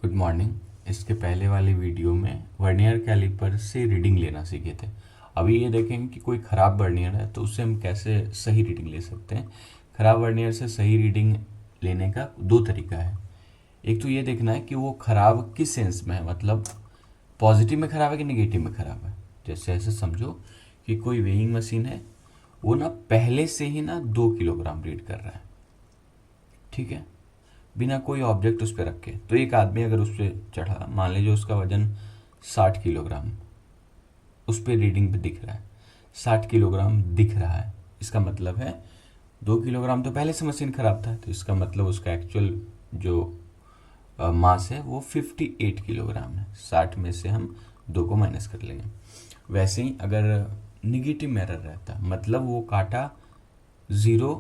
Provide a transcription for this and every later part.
Good morning. इसके पहले वाली वीडियो में वर्नियर कैलिपर से रीडिंग लेना सीखे थे। अभी ये देखेंगे कि कोई ख़राब वर्नियर है तो उससे हम कैसे सही रीडिंग ले सकते हैं। ख़राब वर्नियर से सही रीडिंग लेने का दो तरीका है। एक तो ये देखना है कि वो ख़राब किस सेंस में है, मतलब पॉजिटिव में ख़राब है कि निगेटिव में ख़राब है। जैसे ऐसे समझो कि कोई वेइंग मशीन है, वो ना पहले से ही ना 2 किलोग्राम रीड कर रहा है, ठीक है, बिना कोई ऑब्जेक्ट उस पर रखे। तो एक आदमी अगर उस पर चढ़ा, मान लीजिए उसका वजन 60 किलोग्राम, उस पर रीडिंग पे दिख रहा है 60 किलोग्राम दिख रहा है, इसका मतलब है 2 किलोग्राम तो पहले से मशीन ख़राब था, तो इसका मतलब उसका एक्चुअल जो मास है वो 58 किलोग्राम है। 60 में से हम 2 को माइनस कर लेंगे। वैसे ही अगर निगेटिव में एरर रहता, मतलब वो काटा 0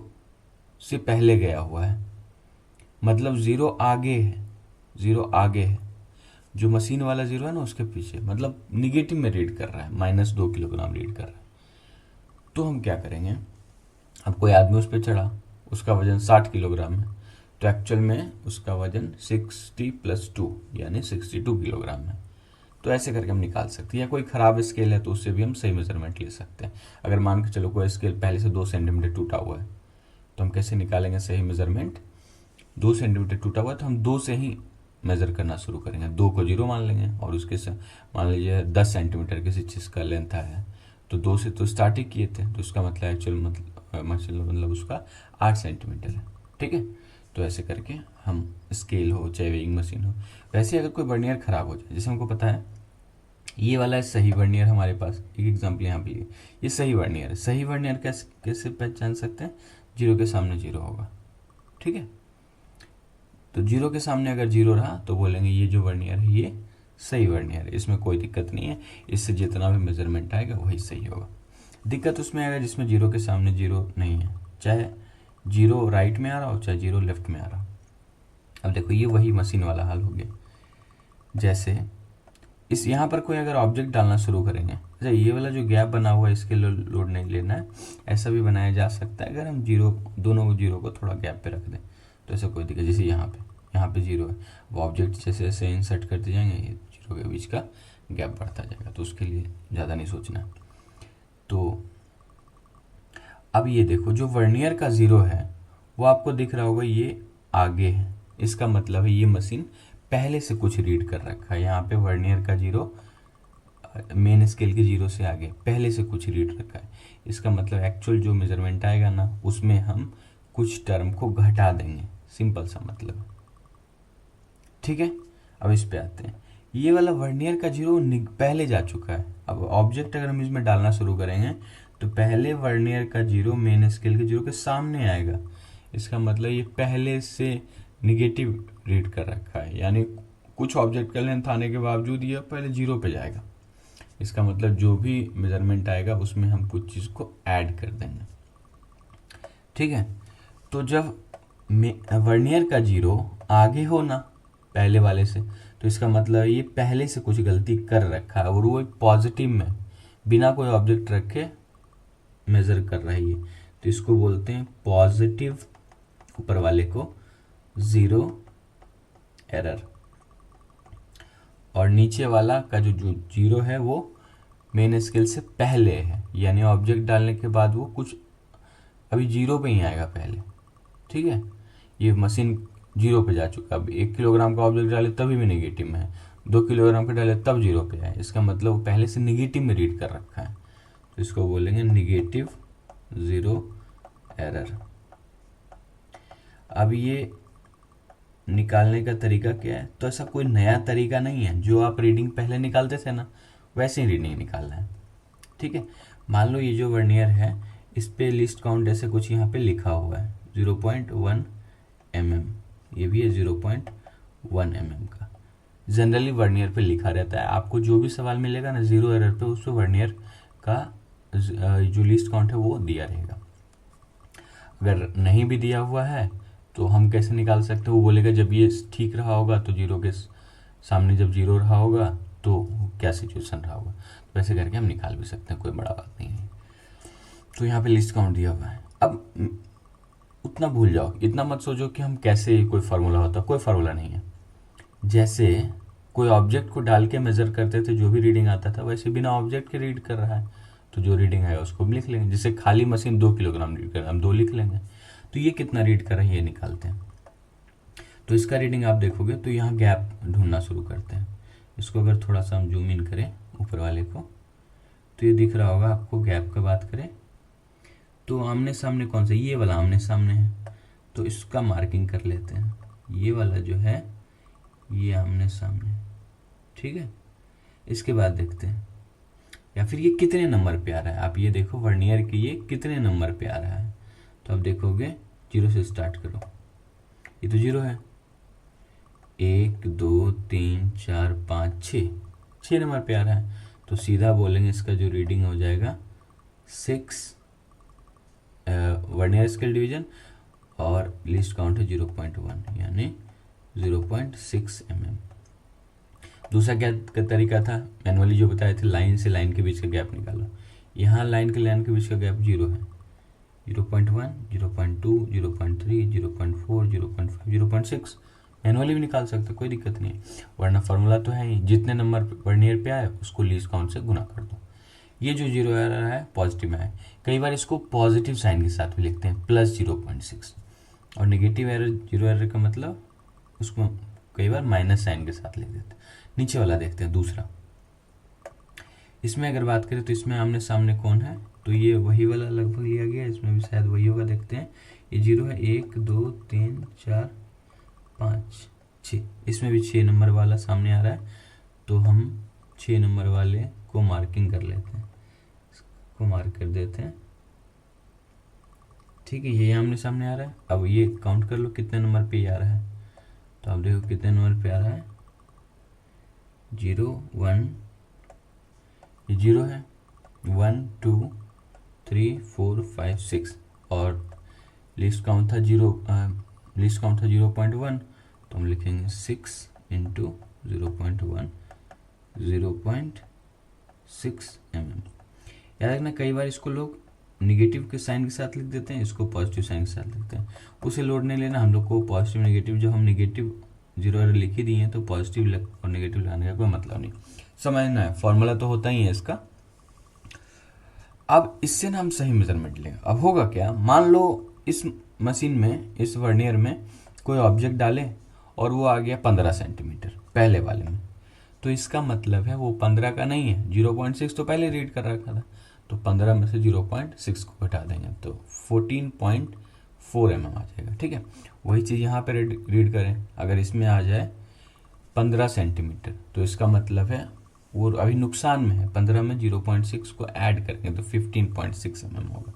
से पहले गया हुआ है, मतलब 0 आगे है, 0 आगे है, जो मशीन वाला 0 है ना उसके पीछे, मतलब निगेटिव में रीड कर रहा है, -2 किलोग्राम रीड कर रहा है। तो हम क्या करेंगे, अब कोई आदमी उस पर चढ़ा, उसका वजन 60 किलोग्राम है, तो एक्चुअल में उसका वजन 60 + 2 यानी 62 किलोग्राम है। तो ऐसे करके हम निकाल सकते हैं। या कोई ख़राब स्केल है तो उससे भी हम सही मेजरमेंट ले सकते हैं। अगर मान के चलो कोई स्केल पहले से 2 सेंटीमीटर टूटा हुआ है, तो हम कैसे निकालेंगे सही मेजरमेंट। 2 सेंटीमीटर टूटा हुआ है तो हम 2 से ही मेज़र करना शुरू करेंगे। 2 को 0 मान लेंगे और उसके से मान लीजिए 10 सेंटीमीटर किसी चीज़ का लेंथ है, तो 2 से तो स्टार्ट ही किए थे, तो उसका मतलब एक्चुअल मतलब उसका 8 सेंटीमीटर है, ठीक है। तो ऐसे करके हम स्केल हो चाहे वेइंग मशीन हो, वैसे अगर कोई वर्नियर ख़राब हो जाए, जैसे हमको पता है ये वाला है सही वर्नियर, हमारे पास एक एग्जाम्पल यहाँ पे ये सही वर्नियर है। सही वर्नियर कैसे कैसे पहचान सकते हैं, 0 के सामने 0 होगा, ठीक है। तो 0 के सामने अगर 0 रहा तो बोलेंगे ये जो वर्नियर है ये सही वर्नियर है, इसमें कोई दिक्कत नहीं है, इससे जितना भी मेजरमेंट आएगा वही सही होगा। दिक्कत उसमें आएगा जिसमें 0 के सामने 0 नहीं है, चाहे 0 राइट में आ रहा हो चाहे 0 लेफ्ट में आ रहा हो। अब देखो ये वही मशीन वाला हाल हो गया। जैसे इस यहाँ पर कोई अगर ऑब्जेक्ट डालना शुरू करेंगे, अच्छा ये वाला जो गैप बना हुआ है इसके लोड नहीं लेना है, ऐसा भी बनाया जा सकता है। अगर हम दोनों 0 को थोड़ा गैप पे रख दें तो ऐसा कोई दिक्कत, जैसे यहाँ पे 0 है, वो ऑब्जेक्ट जैसे जैसे इंसर्ट करते जाएंगे ये 0 के बीच का गैप बढ़ता जाएगा, तो उसके लिए ज़्यादा नहीं सोचना। तो अब ये देखो जो वर्नियर का 0 है वो आपको दिख रहा होगा ये आगे है, इसका मतलब है ये मशीन पहले से कुछ रीड कर रखा है। यहाँ पे वर्नियर का 0 मेन स्केल के 0 से आगे पहले से कुछ रीड रखा है, इसका मतलब एक्चुअल जो मेजरमेंट आएगा ना उसमें हम कुछ टर्म को घटा देंगे, सिंपल सा मतलब है, ठीक है। अब इस पे आते हैं, ये वाला वर्नियर का 0 पहले जा चुका है। अब ऑब्जेक्ट अगर हम इसमें डालना शुरू करेंगे तो पहले वर्नियर का 0 मेन स्केल के 0 के सामने आएगा, इसका मतलब ये पहले से निगेटिव रीड कर रखा है, यानी कुछ ऑब्जेक्ट का लेंथ आने के बावजूद ये पहले 0 पे जाएगा। इसका मतलब जो भी मेजरमेंट आएगा उसमें हम कुछ चीज़ को ऐड कर देंगे, ठीक है। तो जब वर्नियर का 0 आगे हो ना पहले वाले से, तो इसका मतलब ये पहले से कुछ गलती कर रखा है और वो एक पॉजिटिव में बिना कोई ऑब्जेक्ट रखे मेज़र कर रही है, तो इसको बोलते हैं पॉजिटिव, ऊपर वाले को 0 एरर, और नीचे वाला का जो 0 है वो मेन स्केल से पहले है, यानी ऑब्जेक्ट डालने के बाद वो कुछ अभी 0 पे ही आएगा पहले, ठीक है। ये मशीन 0 पे जा चुका, अब 1 किलोग्राम का ऑब्जेक्ट डाले तभी भी नेगेटिव में है, 2 किलोग्राम का डाले तब 0 पे आए, इसका मतलब वो पहले से निगेटिव में रीड कर रखा है, तो इसको बोलेंगे निगेटिव 0 एरर। अब ये निकालने का तरीका क्या है, तो ऐसा कोई नया तरीका नहीं है, जो आप रीडिंग पहले निकालते थे ना वैसे ही रीडिंग निकालना है, ठीक है। मान लो ये जो वर्नियर है इस पे लिस्ट काउंट ऐसे कुछ यहाँ पे लिखा हुआ है 0.1 mm, ये भी है 0.1 mm का, जनरली वर्नियर पे लिखा रहता है। आपको जो भी सवाल मिलेगा ना 0 एरर पे, उस वर्नियर का जो लिस्ट काउंट है वो दिया रहेगा। अगर नहीं भी दिया हुआ है तो हम कैसे निकाल सकते हैं, वो बोलेगा जब ये ठीक रहा होगा तो 0 के सामने जब 0 रहा होगा तो क्या सिचुएशन रहा होगा, तो ऐसे करके हम निकाल भी सकते हैं, कोई बड़ा बात नहीं है। तो यहाँ पे लिस्ट काउंट दिया हुआ है। अब उतना भूल जाओ, इतना मत सोचो कि हम कैसे कोई फार्मूला होता है, कोई फार्मूला नहीं है। जैसे कोई ऑब्जेक्ट को डाल के मेज़र करते थे, जो भी रीडिंग आता था, वैसे बिना ऑब्जेक्ट के रीड कर रहा है, तो जो रीडिंग है उसको भी लिख लेंगे। जैसे खाली मशीन 2 किलोग्राम रीड कर रहा है, हम 2 लिख लेंगे। तो ये कितना रीड कर रहा है ये निकालते हैं। तो इसका रीडिंग आप देखोगे तो यहाँ गैप ढूंढना शुरू करते हैं। इसको अगर थोड़ा सा हम जूम इन करें ऊपर वाले को, तो ये दिख रहा होगा आपको। गैप का बात करें तो आमने सामने कौन सा, ये वाला आमने सामने है, तो इसका मार्किंग कर लेते हैं। ये वाला जो है ये आमने सामने, ठीक है। इसके बाद देखते हैं, या फिर ये कितने नंबर पे आ रहा है। आप ये देखो वर्नियर के ये कितने नंबर पे आ रहा है, तो आप देखोगे 0 से स्टार्ट करो, ये तो 0 है। 1 2 3 4 5 6 नंबर पे आ रहा है, तो सीधा बोलेंगे इसका जो रीडिंग हो जाएगा 6 वर्नियर स्केल डिवीजन, और लीस्ट काउंट है 0.1 यानी 0.6 mm। दूसरा क्या तरीका था, मैनुअली जो बताए थे, लाइन से लाइन के बीच का गैप निकालो। यहाँ लाइन के लाइन के बीच का गैप 0 है, 0.1 0.2 0.3 0.4 0.5 0.6। मैनुअली भी निकाल सकते, कोई दिक्कत नहीं, वरना फार्मूला तो है ही, जितने नंबर वर्नियर पे आए उसको लीस्ट काउंट से गुना कर दो। ये जो 0 आ रहा है पॉजिटिव में है। कई बार इसको पॉजिटिव साइन के साथ भी लिखते हैं, +0.6, और नेगेटिव एरर 0 एरर का मतलब उसको कई बार माइनस साइन के साथ लिख देते हैं। नीचे वाला देखते हैं दूसरा। इसमें अगर बात करें तो इसमें आमने सामने कौन है, तो ये वही वाला लगभग लिया गया, इसमें भी शायद वही होगा। देखते हैं, ये 0 है, 1 2 3 4 5 6, इसमें भी 6 नंबर वाला सामने आ रहा है, तो हम 6 नंबर वाले को मार्किंग कर लेते हैं, इसको मार्क कर देते हैं, ठीक है। ये आमने सामने आ रहा है। अब ये काउंट कर लो कितने नंबर पे आ रहा है, तो आप देखो कितने नंबर पे आ रहा है, 0 1, ये 0 है, 1 2 3 4 5 6, और लिस्ट काउंट था 0.1, तो हम लिखेंगे 6 इंटू 0.1 0.6 mm। याद रखना, कई बार इसको लोग निगेटिव के साइन के साथ लिख देते हैं, इसको पॉजिटिव साइन के साथ लिखते हैं। उसे लोड नहीं लेना, हम लोग को पॉजिटिव नेगेटिव, जब हम नेगेटिव 0 एरर लिख ही दिए तो पॉजिटिव और नेगेटिव लगाने का कोई मतलब नहीं, समझना है, फॉर्मूला तो होता ही है इसका। अब इससे ना हम सही मेजरमेंट लेंगे। अब होगा क्या, मान लो इस मशीन में, इस वर्नियर में कोई ऑब्जेक्ट डाले और वो आ गया 15 सेंटीमीटर पहले वाले में, तो इसका मतलब है वो 15 का नहीं है, 0.6 तो पहले रीड कर रखा था, तो 15 में से 0.6 को घटा देंगे तो 14.4 mm आ जाएगा, ठीक है। वही चीज़ यहाँ पे रीड करें, अगर इसमें आ जाए 15 सेंटीमीटर, तो इसका मतलब है वो अभी नुकसान में है, 15 में 0.6 को ऐड करके तो 15.6 mm होगा,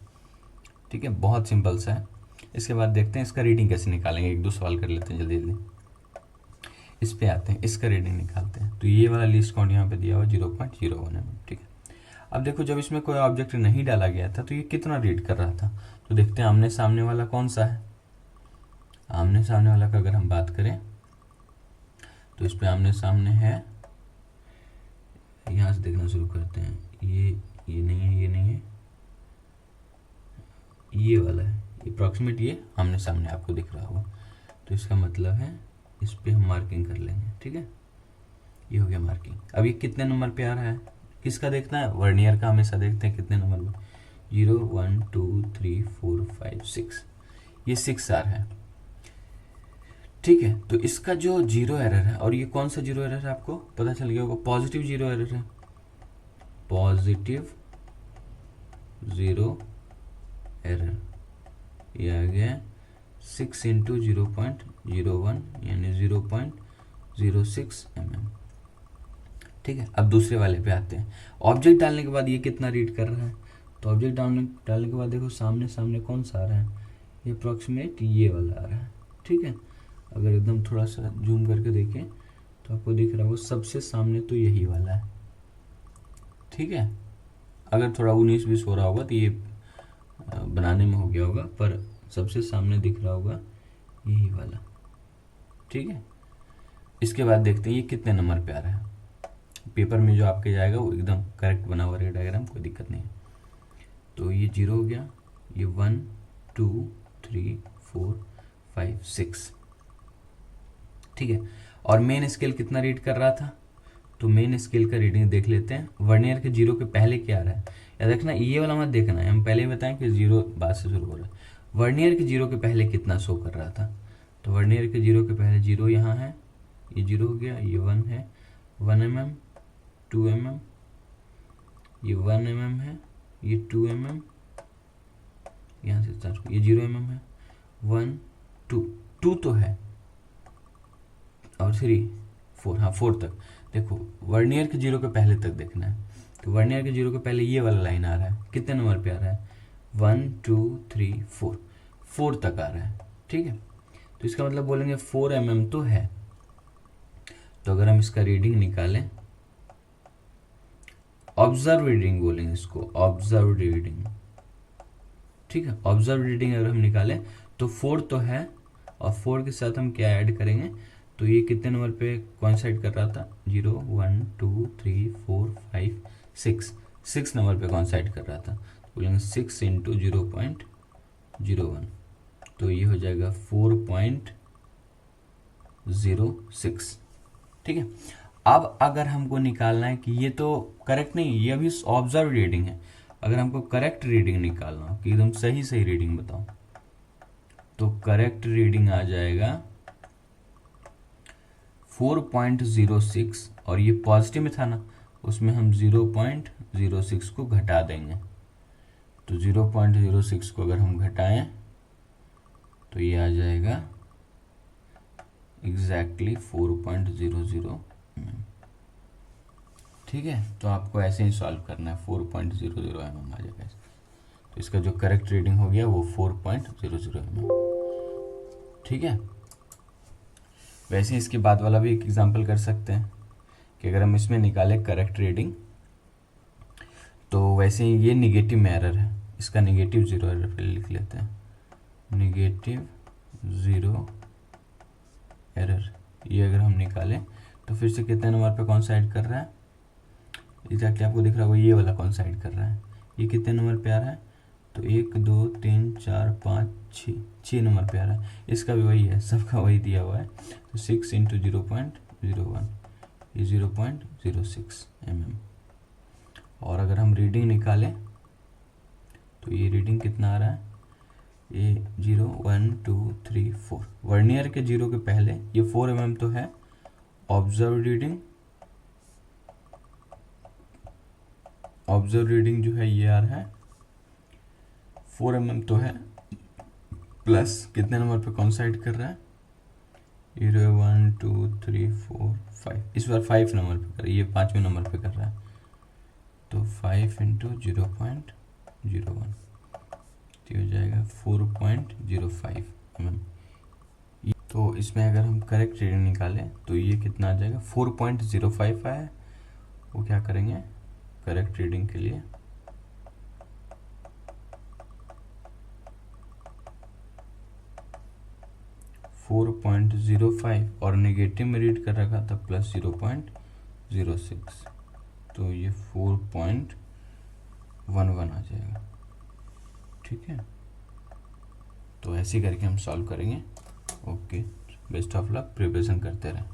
ठीक है। बहुत सिंपल सा है। इसके बाद देखते हैं इसका रीडिंग कैसे निकालेंगे, एक दो सवाल कर लेते हैं जल्दी जल्दी। इस पे आते हैं, इसका रीडिंग निकालते हैं। तो ये वाला लीस्ट काउंट यहाँ पे दिया हुआ 0.01 mm, ठीक है। अब देखो, जब इसमें कोई ऑब्जेक्ट नहीं डाला गया था तो ये कितना रीड कर रहा था, तो देखते हैं आमने सामने वाला कौन सा है। आमने सामने वाला का अगर हम बात करें तो इस पे आमने सामने है, यहाँ से देखना शुरू करते हैं, ये नहीं है, ये नहीं है, ये वाला है, अप्रॉक्सीमेट ये आमने सामने आपको दिख रहा होगा, तो इसका मतलब है इस पे हम मार्किंग कर लेंगे, ठीक है। ये हो गया मार्किंग। अब ये कितने नंबर पे आ रहा है, किसका देखना है, वर्नियर का हमेशा देखते हैं कितने नंबर पे, 0 1 2 3 4 5 6, ये 6 आ रहा है, ठीक है। तो इसका जो 0 एरर है, और ये कौन सा 0 एरर है आपको पता चल गया होगा, पॉजिटिव 0 एरर है, पॉजिटिव 0 एरर, ये आ गया 6 इंटू 0.01 यानी 0.06 mm, ठीक है। अब दूसरे वाले पे आते हैं। ऑब्जेक्ट डालने के बाद ये कितना रीड कर रहा है, तो ऑब्जेक्ट डालने के बाद देखो सामने सामने कौन सा आ रहा है, ये अप्रॉक्सीमेट ये वाला आ रहा है, ठीक है। अगर एकदम थोड़ा सा जूम करके देखें तो आपको दिख रहा है सबसे सामने तो यही वाला है, ठीक है। अगर थोड़ा 19-20 हो रहा होगा तो ये बनाने में हो गया होगा, पर सबसे सामने दिख रहा होगा यही वाला, ठीक है। इसके बाद देखते हैं ये कितने नंबर पे आ रहा है। पेपर में जो आपके जाएगा वो एकदम करेक्ट बना हुआ डायग्राम, कोई दिक्कत नहीं है। तो ये 0 हो गया, ये 1 2 3 4 5 6, ठीक है। और मेन स्केल कितना रीड कर रहा था, तो मेन स्केल का रीडिंग देख लेते हैं। वर्नियर के 0 के पहले क्या आ रहा है, याद रखना ये वाला मत देखना है, हम पहले ही बताएं कि 0 बाद से शुरू हो रहा है। वर्नियर के 0 के पहले कितना शो कर रहा था, तो वर्नियर के 0 के पहले 0 यहाँ है, ये 0 हो गया, ये 1 है, 1 mm, 2 mm, ये 1 mm है, ये 2 mm, यहाँ से स्टार्ट, ये 0 mm है, 1 2 तो है, और 3 4, हाँ 4 तक। देखो वर्नियर के 0 के पहले तक देखना है, तो वर्नियर के 0 के पहले ये वाला लाइन आ रहा है, कितने नंबर पे आ रहा है, 1 2 3 4 तक आ रहा है, ठीक है। तो इसका मतलब बोलेंगे 4 mm तो है। तो अगर हम इसका रीडिंग निकालें, ऑब्जर्व रीडिंग बोलेंगे इसको, ऑब्जर्व रीडिंग, ठीक है। ऑब्जर्व रीडिंग अगर हम निकालें तो 4 तो है, और 4 के साथ हम क्या ऐड करेंगे, तो ये कितने नंबर पे कॉन्साइड कर रहा था, 0 1 2 3 4 5 6 नंबर पे कॉन्साइड कर रहा था। तो बोलेंगे 6 इंटू 0.01, तो ये हो जाएगा 4.06, ठीक है। अब अगर हमको निकालना है कि ये तो करेक्ट नहीं, ये अभी ऑब्जर्व रीडिंग है, अगर हमको करेक्ट रीडिंग निकालना हो कि एकदम सही सही रीडिंग बताओ, तो करेक्ट रीडिंग आ जाएगा 4.06, और ये पॉजिटिव में था ना, उसमें हम 0.06 को घटा देंगे। तो 0.06 को अगर हम घटाएं तो ये आ जाएगा एग्जैक्टली 4.00, ठीक है। तो आपको ऐसे ही सॉल्व करना है, 4.00 mm आ जाएगा। तो इसका जो करेक्ट रीडिंग हो गया वो 4.00 mm, ठीक है। वैसे ही इसके बाद वाला भी एक एग्जांपल कर सकते हैं कि अगर हम इसमें निकालें करेक्ट रीडिंग, तो वैसे ही ये निगेटिव में एरर है, इसका नेगेटिव 0 एरर पे लिख लेते हैं, नेगेटिव 0 एरर। ये अगर हम निकालें तो फिर से कितने नंबर पे कॉन्साइड कर रहा है, एग्जैक्टली आपको दिख रहा होगा ये वाला कॉन्साइड कर रहा है। ये कितने नंबर पे आ रहा है, तो 1 2 3 4 5 6 नंबर पे आ रहा है। इसका भी वही है, सबका वही दिया हुआ है। तो 6 इंटू 0.01, ये 0.06 mm। और अगर हम रीडिंग निकालें तो ये रीडिंग कितना आ रहा है, ये 0 1 2 3 4। वर्नियर के 0 के पहले ये 4 mm तो है, ऑब्जर्व रीडिंग जो है ये आ रहा है 4 mm तो है, प्लस कितने नंबर पे कॉन्साइड कर रहा है, 0 1 2 3 4 5, इस बार 5 नंबर पे कर रहा है, ये 5वें नंबर पे कर रहा है। तो 5 इंटू 0.01, तो हो जाएगा 4.05 mm। तो इसमें अगर हम करेक्ट रीडिंग निकालें तो ये कितना आ जाएगा, 4.05 आया। वो क्या करेंगे करेक्ट रीडिंग के लिए, .05 और नेगेटिव में रीड कर रखा था प्लस 0.06, तो ये 4.11 आ जाएगा, ठीक है। तो ऐसे करके हम सॉल्व करेंगे। Okay, best of luck, preparation करते रहें।